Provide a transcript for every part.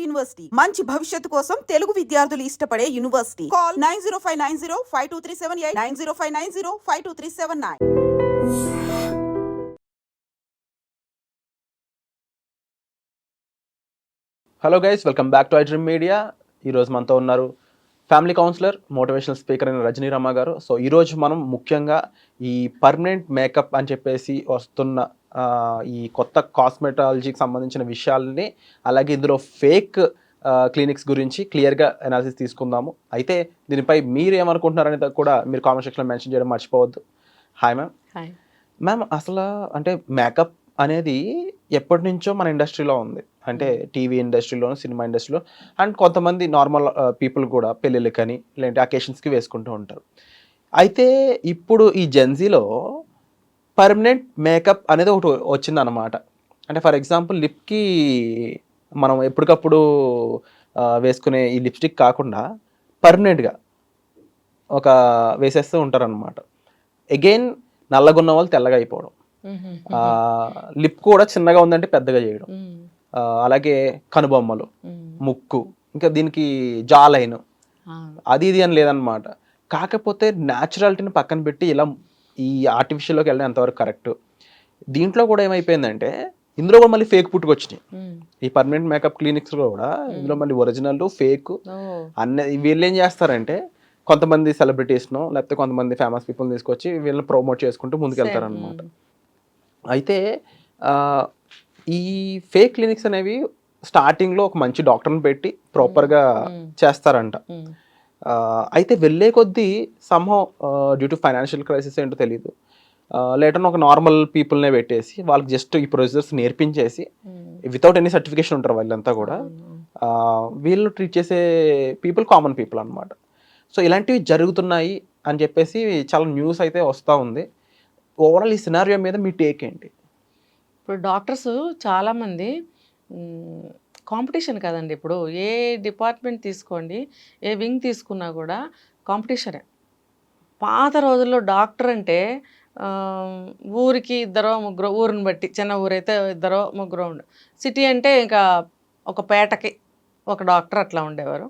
University మంచి భవిష్యత్తు కోసం తెలుగు విద్యార్థులు ఇష్టపడే university. Call 9059052378 9059052379. Hello guys, welcome back to iDream media. ఈరోజు మనతో ఉన్నారు ఫ్యామిలీ కౌన్సిలర్, మోటివేషనల్ స్పీకర్ అయిన రజనీ రమ గారు. సో ఈరోజు మనం ముఖ్యంగా ఈ పర్మనెంట్ మేకప్ అని చెప్పేసి వస్తున్న ఈ కొత్త కాస్మెటాలజీకి సంబంధించిన విషయాలని, అలాగే ఇందులో ఫేక్ క్లినిక్స్ గురించి క్లియర్గా అనాలిసిస్ తీసుకుందాము. అయితే దీనిపై మీరు ఏమనుకుంటున్నారనేది కూడా మీరు కామెంట్ సెక్షన్లో మెన్షన్ చేయడం మర్చిపోవద్దు. Hi ma'am. హాయ్ మ్యామ్, అసలు అంటే మేకప్ అనేది ఎప్పటి నుంచో మన ఇండస్ట్రీలో ఉంది. అంటే టీవీ ఇండస్ట్రీలోను, సినిమా ఇండస్ట్రీలో, అండ్ కొంతమంది నార్మల్ పీపుల్ కూడా పెళ్ళిళ్ళకని లేదంటే అకేషన్స్కి వేసుకుంటూ ఉంటారు. అయితే ఇప్పుడు ఈ జెన్జీలో పర్మనెంట్ మేకప్ అనేది ఒకటి వచ్చిందన్నమాట. అంటే ఫర్ ఎగ్జాంపుల్ లిప్కి మనం ఎప్పటికప్పుడు వేసుకునే ఈ లిప్స్టిక్ కాకుండా పర్మనెంట్గా ఒక వేసేస్తూ ఉంటారనమాట. అగైన్ నల్లగున్న వాళ్ళు తెల్లగా అయిపోవడం, లిప్ కూడా చిన్నగా ఉందంటే పెద్దగా చేయడం, అలాగే కనుబొమ్మలు, ముక్కు, ఇంకా దీనికి జా లైన్, అది ఇది అని లేదనమాట. కాకపోతే న్యాచురాలిటీని పక్కన పెట్టి ఇలా ఈ ఆర్టిఫిషియల్లోకి వెళ్ళడం ఎంతవరకు కరెక్ట్? దీంట్లో కూడా ఏమైపోయిందంటే ఇందులో కూడా మళ్ళీ ఫేక్ పుట్టుకొచ్చినాయి. ఈ పర్మనెంట్ మేకప్ క్లినిక్స్లో కూడా ఇందులో మళ్ళీ ఒరిజినల్ ఫేక్ వీళ్ళు ఏం చేస్తారంటే కొంతమంది సెలబ్రిటీస్ను లేకపోతే కొంతమంది ఫేమస్ పీపుల్ని తీసుకొచ్చి వీళ్ళని ప్రమోట్ చేసుకుంటూ ముందుకెళ్తారనమాట. అయితే ఈ ఫేక్ క్లినిక్స్ అనేవి స్టార్టింగ్లో ఒక మంచి డాక్టర్ని పెట్టి ప్రాపర్గా చేస్తారంట. అయితే వెళ్ళే కొద్దీ somehow due to financial crisis ఏంటో తెలియదు, లేటర్ ఒక నార్మల్ పీపుల్నే పెట్టేసి వాళ్ళకి జస్ట్ ఈ ప్రొసీజర్స్ నేర్పించేసి వితౌట్ ఎనీ సర్టిఫికేషన్ ఉంటారు వాళ్ళంతా కూడా. వీళ్ళు ట్రీట్ చేసే పీపుల్ కామన్ పీపుల్ అనమాట. సో ఇలాంటివి జరుగుతున్నాయి అని చెప్పేసి చాలా న్యూస్ అయితే వస్తూ ఉంది. ఓవరాల్ ఈ సినారియో మీద మీ టేక్ ఏంటి? ఇప్పుడు డాక్టర్స్ చాలామంది కాంపిటీషన్ కదండి. ఇప్పుడు ఏ డిపార్ట్మెంట్ తీసుకోండి, ఏ వింగ్ తీసుకున్నా కూడా కాంపిటీషనే. పాత రోజుల్లో డాక్టర్ అంటే ఊరికి ఇద్దరో ముగ్గురో, ఊరిని బట్టి చిన్న ఊరైతే ఇద్దరో ముగ్గురో ఉండే, సిటీ అంటే ఇంకా ఒక పేటకి ఒక డాక్టర్ అట్లా ఉండేవారు.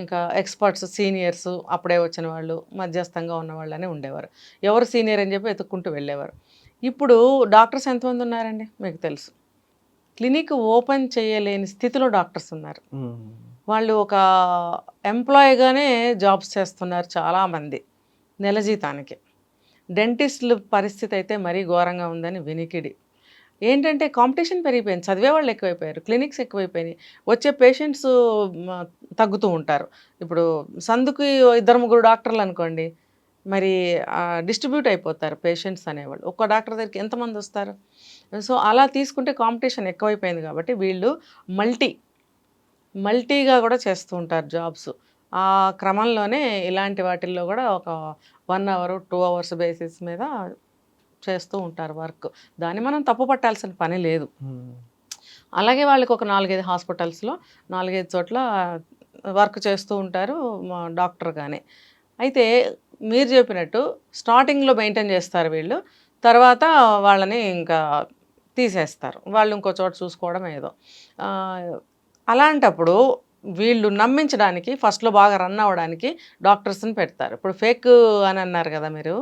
ఇంకా ఎక్స్పర్ట్స్, సీనియర్స్, అప్పుడే వచ్చిన వాళ్ళు, మధ్యస్థంగా ఉన్న వాళ్ళనే ఉండేవారు. ఎవరు సీనియర్ అని చెప్పి వెతుక్కుంటూ వెళ్ళేవారు. ఇప్పుడు డాక్టర్స్ ఎంతమంది ఉన్నారండి మీకు తెలుసు. క్లినిక్ ఓపెన్ చేయలేని స్థితిలో డాక్టర్స్ ఉన్నారు. వాళ్ళు ఒక ఎంప్లాయీగానే జాబ్స్ చేస్తున్నారు చాలామంది నెల జీతానికి. డెంటిస్టుల పరిస్థితి అయితే మరీ ఘోరంగా ఉందని వినికిడి. ఏంటంటే కాంపిటీషన్ పెరిగిపోయింది, చదివే వాళ్ళు ఎక్కువైపోయారు, క్లినిక్స్ ఎక్కువైపోయినాయి, వచ్చే పేషెంట్స్ తగ్గుతూ ఉంటారు. ఇప్పుడు సందుకి ఇద్దరు ముగ్గురు డాక్టర్లు అనుకోండి, మరి డిస్ట్రిబ్యూట్ అయిపోతారు పేషెంట్స్ అనేవాళ్ళు. ఒక్క డాక్టర్ దగ్గరికి ఎంతమంది వస్తారు? సో అలా తీసుకుంటే కాంపిటీషన్ ఎక్కువైపోయింది కాబట్టి వీళ్ళు మల్టీగా కూడా చేస్తూ ఉంటారు జాబ్స్. ఆ క్రమంలోనే ఇలాంటి వాటిల్లో కూడా ఒక 1 hour 2 hours బేసిస్ మీద చేస్తూ ఉంటారు వర్క్. దాన్ని మనం తప్పు పట్టాల్సిన పని లేదు. అలాగే వాళ్ళకి ఒక 4-5 హాస్పిటల్స్లో 4-5 చోట్ల వర్క్ చేస్తూ ఉంటారు డాక్టర్గానే. అయితే మీరు చెప్పినట్టు స్టార్టింగ్లో మెయింటైన్ చేస్తారు వీళ్ళు, తర్వాత వాళ్ళని ఇంకా తీసేస్తారు, వాళ్ళు ఇంకో చోట చూసుకోవడం ఏదో. అలాంటప్పుడు వీళ్ళు నమ్మించడానికి ఫస్ట్లో బాగా రన్ అవ్వడానికి డాక్టర్స్ని పెడతారు. ఇప్పుడు ఫేక్ అని అన్నారు కదా మీరు,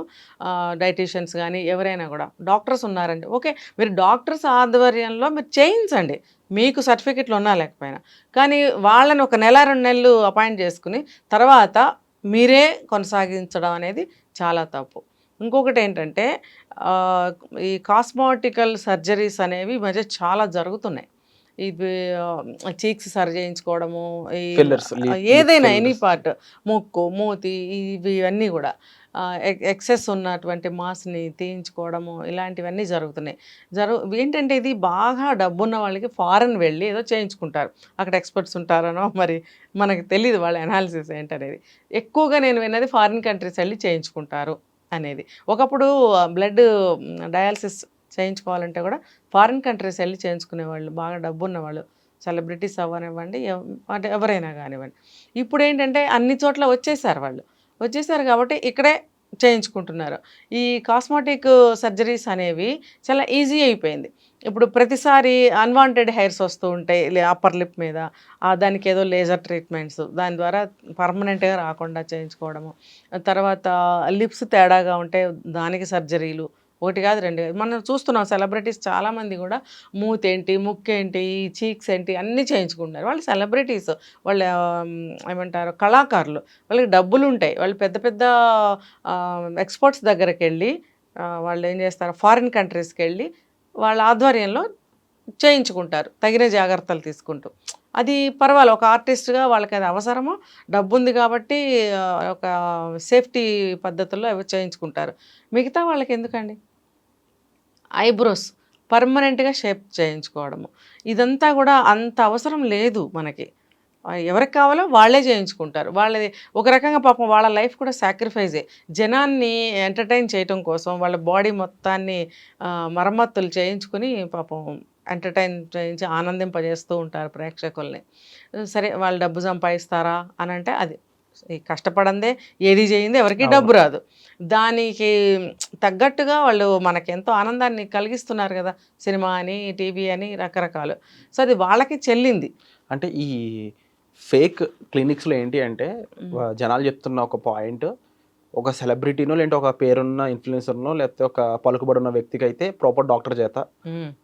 డైటీషియన్స్ కానీ ఎవరైనా కూడా డాక్టర్స్ ఉన్నారండి, ఓకే, మీరు డాక్టర్స్ ఆధ్వర్యంలో మీరు చేయించండి, మీకు సర్టిఫికెట్లు ఉన్నా లేకపోయినా. కానీ వాళ్ళని ఒక నెల 2 నెలలు అపాయింట్ చేసుకుని తర్వాత మీరే కొనసాగించడం అనేది చాలా తప్పు. ఇంకొకటి ఏంటంటే ఈ కాస్మెటికల్ సర్జరీస్ అనేవి ఈ మధ్య చాలా జరుగుతున్నాయి. ఇది చీక్స్ సరి చేయించుకోవడము, ఏదైనా ఎనీ పార్ట్, ముక్కు, మూతి, ఇవన్నీ కూడా ఎక్సెస్ ఉన్నటువంటి మాస్ని తీయించుకోవడము, ఇలాంటివన్నీ జరుగుతున్నాయి. ఏంటంటే ఇది బాగా డబ్బున్న వాళ్ళకి ఫారెన్ వెళ్ళి ఏదో చేయించుకుంటారు, అక్కడ ఎక్స్పర్ట్స్ ఉంటారనో మరి మనకు తెలియదు వాళ్ళ అనాలిసిస్ ఏంటనేది. ఎక్కువగా నేను విన్నది ఫారిన్ కంట్రీస్ వెళ్ళి చేయించుకుంటారు అనేది. ఒకప్పుడు బ్లడ్ డయాలసిస్ చేయించుకోవాలంటే కూడా ఫారిన్ కంట్రీస్ వెళ్ళి చేయించుకునేవాళ్ళు, బాగా డబ్బు ఉన్నవాళ్ళు, సెలబ్రిటీస్ అవ్వనివ్వండి, అంటే ఎవరైనా కానివ్వండి. ఇప్పుడు ఏంటంటే అన్ని చోట్ల వచ్చేసారు వాళ్ళు, వచ్చేసారు కాబట్టి ఇక్కడే చేయించుకుంటున్నారు. ఈ కాస్మెటిక్ సర్జరీస్ అనేవి చాలా ఈజీ అయిపోయింది. ఇప్పుడు ప్రతిసారి అన్వాంటెడ్ హెయిర్స్ వస్తూ ఉంటాయి అప్పర్ లిప్ మీద, దానికి ఏదో లేజర్ ట్రీట్మెంట్స్, దాని ద్వారా పర్మనెంట్గా రాకుండా చేయించుకోవడము. తర్వాత లిప్స్ తేడాగా ఉంటే దానికి సర్జరీలు, ఒకటి కాదు రెండు కాదు. మనం చూస్తున్నాం సెలబ్రిటీస్ చాలామంది కూడా మూతేంటి, ముక్కేంటి, చీక్స్ ఏంటి అన్నీ చేయించుకుంటున్నారు. వాళ్ళు సెలబ్రిటీస్, వాళ్ళ ఏమంటారు కళాకారులు, వాళ్ళకి డబ్బులు ఉంటాయి. వాళ్ళు పెద్ద పెద్ద ఎక్స్పర్ట్స్ దగ్గరికి వెళ్ళి వాళ్ళు ఏం చేస్తారు, ఫారిన్ కంట్రీస్కి వెళ్ళి వాళ్ళ ఆధ్వర్యంలో చేయించుకుంటారు తగిన జాగ్రత్తలు తీసుకుంటూ. అది పర్వాలేదు, ఒక ఆర్టిస్ట్గా వాళ్ళకి అది అవసరమో, డబ్బు ఉంది కాబట్టి ఒక సేఫ్టీ పద్ధతుల్లో అవి చేయించుకుంటారు. మిగతా వాళ్ళకి ఎందుకండి? ఐబ్రోస్ పర్మనెంట్గా షేప్ చేయించుకోవడము, ఇదంతా కూడా అంత అవసరం లేదు మనకి. ఎవరికి కావాలో వాళ్ళే చేయించుకుంటారు. వాళ్ళది ఒక రకంగా పాపం వాళ్ళ లైఫ్ కూడా సాక్రిఫైజే. జనాన్ని ఎంటర్టైన్ చేయటం కోసం వాళ్ళ బాడీ మొత్తాన్ని మరమ్మతులు చేయించుకుని పాపం ఎంటర్టైన్ చేయించి ఆనందింపజేస్తూ ఉంటారు ప్రేక్షకుల్ని. సరే వాళ్ళు డబ్బు సంపాదిస్తారా అని అంటే అది కష్టపడందే ఏది చేయింది ఎవరికి డబ్బు రాదు. దానికి తగ్గట్టుగా వాళ్ళు మనకి ఎంతో ఆనందాన్ని కలిగిస్తున్నారు కదా, సినిమా అని, టీవీ అని, రకరకాలు. సో అది వాళ్ళకి చెల్లింది. అంటే ఈ ఫేక్ క్లినిక్స్లో ఏంటి అంటే జనాలు చెప్తున్న ఒక పాయింట్, ఒక సెలబ్రిటీనో లేదంటే ఒక పేరున్న ఇన్ఫ్లుయెన్సర్నో లేకపోతే ఒక పలుకుబడి ఉన్న వ్యక్తికి అయితే ప్రాపర్ డాక్టర్ చేత,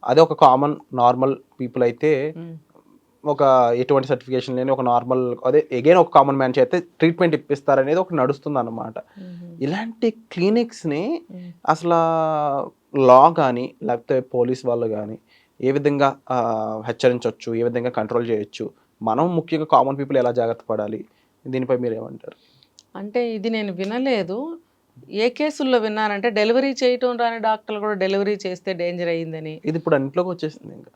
అదే ఒక కామన్ నార్మల్ పీపుల్ అయితే ఒక ఎటువంటి సర్టిఫికేషన్ లేని ఒక నార్మల్ అదే అగైన్ ఒక కామన్ మ్యాన్ చేస్తే ట్రీట్మెంట్ ఇప్పిస్తారనేది ఒక నడుస్తుంది అన్నమాట. ఇలాంటి క్లినిక్స్ని అసలు లా కానీ లేకపోతే పోలీస్ వాళ్ళు కానీ ఏ విధంగా హెచ్చరించవచ్చు, ఏ విధంగా కంట్రోల్ చేయొచ్చు, మనం ముఖ్యంగా కామన్ పీపుల్ ఎలా జాగ్రత్త పడాలి, దీనిపై మీరు ఏమంటారు? అంటే ఇది నేను వినలేదు. ఏ కేసుల్లో విన్నానంటే డెలివరీ చేయటం రాని డాక్టర్లు కూడా డెలివరీ చేస్తే డేంజర్ అయ్యిందని. ఇది ఇప్పుడు అన్నింటిలోకి వచ్చేసింది ఇంకా.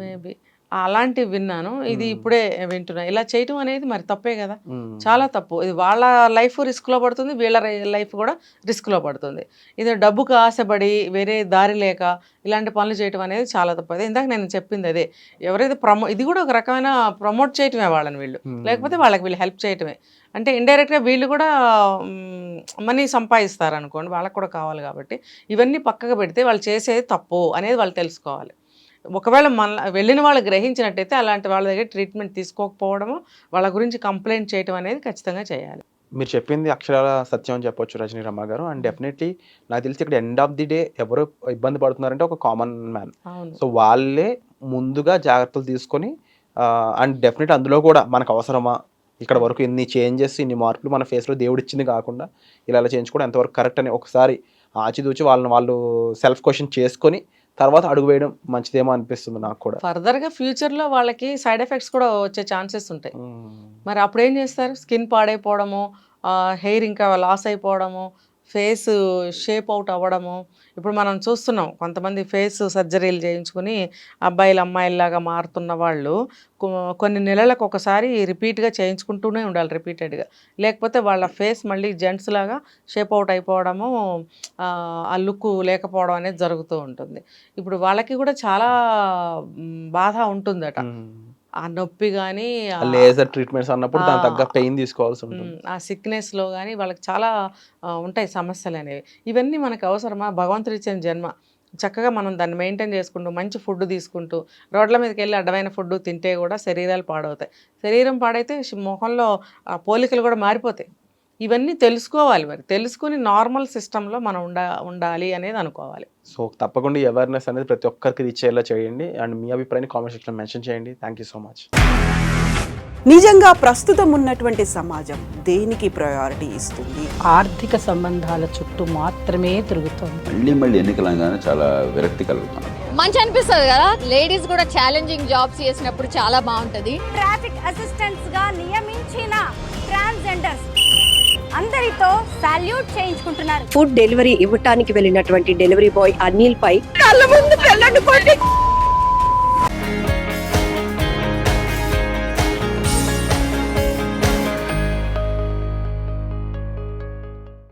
మేబీ అలాంటివి విన్నాను. ఇది ఇప్పుడే వింటున్నా. ఇలా చేయటం అనేది మరి తప్పే కదా, చాలా తప్పు. ఇది వాళ్ళ లైఫ్ రిస్క్లో పడుతుంది, వీళ్ళ లైఫ్ కూడా రిస్క్లో పడుతుంది. ఇది డబ్బుకు ఆశపడి వేరే దారి లేక ఇలాంటి పనులు చేయటం అనేది చాలా తప్పు. అదే ఇందాక నేను చెప్పింది అదే. ఎవరైతే ఇది కూడా ఒక రకమైన ప్రమోట్ చేయటమే వాళ్ళని వీళ్ళు, లేకపోతే వాళ్ళకి వీళ్ళు హెల్ప్ చేయటమే. అంటే ఇండైరెక్ట్గా వీళ్ళు కూడా మనీ సంపాదిస్తారు అనుకోండి, వాళ్ళకు కూడా కావాలి కాబట్టి. ఇవన్నీ పక్కకు పెడితే వాళ్ళు చేసేది తప్పు అనేది వాళ్ళు తెలుసుకోవాలి. ఒకవేళ వెళ్ళిన వాళ్ళు గ్రహించినట్టయితే అలాంటి వాళ్ళ దగ్గర ట్రీట్మెంట్ తీసుకోకపోవడము, వాళ్ళ గురించి కంప్లైంట్ చేయడం అనేది ఖచ్చితంగా చేయాలి. మీరు చెప్పింది అక్షరాల సత్యం అని చెప్పొచ్చు రజనీ రమ గారు. అండ్ డెఫినెట్లీ నాకు తెలిసి ఇక్కడ ఎండ్ ఆఫ్ ది డే ఎవరు ఇబ్బంది పడుతున్నారంటే ఒక కామన్ మ్యాన్. సో వాళ్ళే ముందుగా జాగ్రత్తలు తీసుకొని అండ్ డెఫినెట్ అందులో కూడా మనకు అవసరమా, ఇక్కడ వరకు ఇన్ని చేంజెస్, ఇన్ని మార్పులు మన ఫేస్లో దేవుడు ఇచ్చింది కాకుండా ఇలా చేయించుకోవడం ఎంతవరకు కరెక్ట్ అని ఒకసారి ఆచితూచి వాళ్ళు సెల్ఫ్ క్వశ్చన్ చేసుకొని తర్వాత అడుగు వేయడం మంచిదేమో అనిపిస్తుంది నాకు కూడా. ఫర్దర్గా ఫ్యూచర్లో వాళ్ళకి సైడ్ ఎఫెక్ట్స్ కూడా వచ్చే ఛాన్సెస్ ఉంటాయి. మరి అప్పుడు ఏం చేస్తారు? స్కిన్ పాడైపోవడము, హెయిర్ ఇంకా లాస్ అయిపోవడము, ఫేస్ షేప్ అవుట్ అవ్వడము. ఇప్పుడు మనం చూస్తున్నాం కొంతమంది ఫేస్ సర్జరీలు చేయించుకుని అబ్బాయిలు అమ్మాయిల్లాగా మారుతున్న వాళ్ళు కొన్ని నెలలకు ఒకసారి రిపీట్గా చేయించుకుంటూనే ఉండాలి, రిపీటెడ్గా. లేకపోతే వాళ్ళ ఫేస్ మళ్ళీ జెంట్స్ లాగా షేప్ అవుట్ అయిపోవడము, ఆ లుక్ లేకపోవడం అనేది జరుగుతూ ఉంటుంది. ఇప్పుడు వాళ్ళకి కూడా చాలా బాధ ఉంటుందట. ఆ నొప్పి కానీ, లేజర్ ట్రీట్మెంట్స్ అన్నప్పుడు దాని తగ్గ పెయిన్ తీసుకోవాల్సి ఉంటుంది. ఆ సిక్నెస్లో కానీ వాళ్ళకి చాలా ఉంటాయి సమస్యలు అనేవి. ఇవన్నీ మనకు అవసరమా? భగవంతుడు ఇచ్చిన జన్మ, చక్కగా మనం దాన్ని మెయింటైన్ చేసుకుంటూ మంచి ఫుడ్ తీసుకుంటూ రోడ్ల మీదకి వెళ్ళి అడ్డమైన ఫుడ్ తింటే కూడా శరీరాలు పాడవుతాయి. శరీరం పాడైతే ముఖంలో పోలికలు కూడా మారిపోతాయి. ఇవన్నీ తెలుసుకోవాలి. మరి తెలుసుకుని నార్మల్ సిస్టంలో మనం ఉండాలి అనేది అనుకోవాలి. సో తప్పకుండా ఈ అవేర్నెస్ అనేది ప్రతి ఒక్కరికి రీచ్ అయ్యేలా చేయండి. అండ్ మీ అభిప్రాయాన్ని కామెంట్ సెక్షన్లో మెన్షన్ చేయండి. Thank you so much. నిజంగా ప్రస్తుతం ఉన్నటువంటి సమాజం దేనికి ప్రయారిటీ ఇస్తుంది? ఆర్థిక సంబంధాల చుట్టూ మాత్రమే తిరుగుతుంది. మళ్ళీ ఎన్నికలంగానే చాలా విరక్తి కలుగుతాను. మంచి అనిపిస్తుంది కదా, లేడీస్ కూడా ఛాలెంజింగ్ జాబ్స్ చేసినప్పుడు చాలా బాగుంటది. ట్రాఫిక్ అసిస్టెంట్స్ గా నియమించిన ట్రాన్స్జెండర్స్ అందరితో సాల్యూట్ చేయించుకుంటున్నారు. ఫుడ్ డెలివరీ ఇవ్వటానికి వెళ్ళినటువంటి డెలివరీ బాయ్ అనిల్ పై కళ్ళ ముందు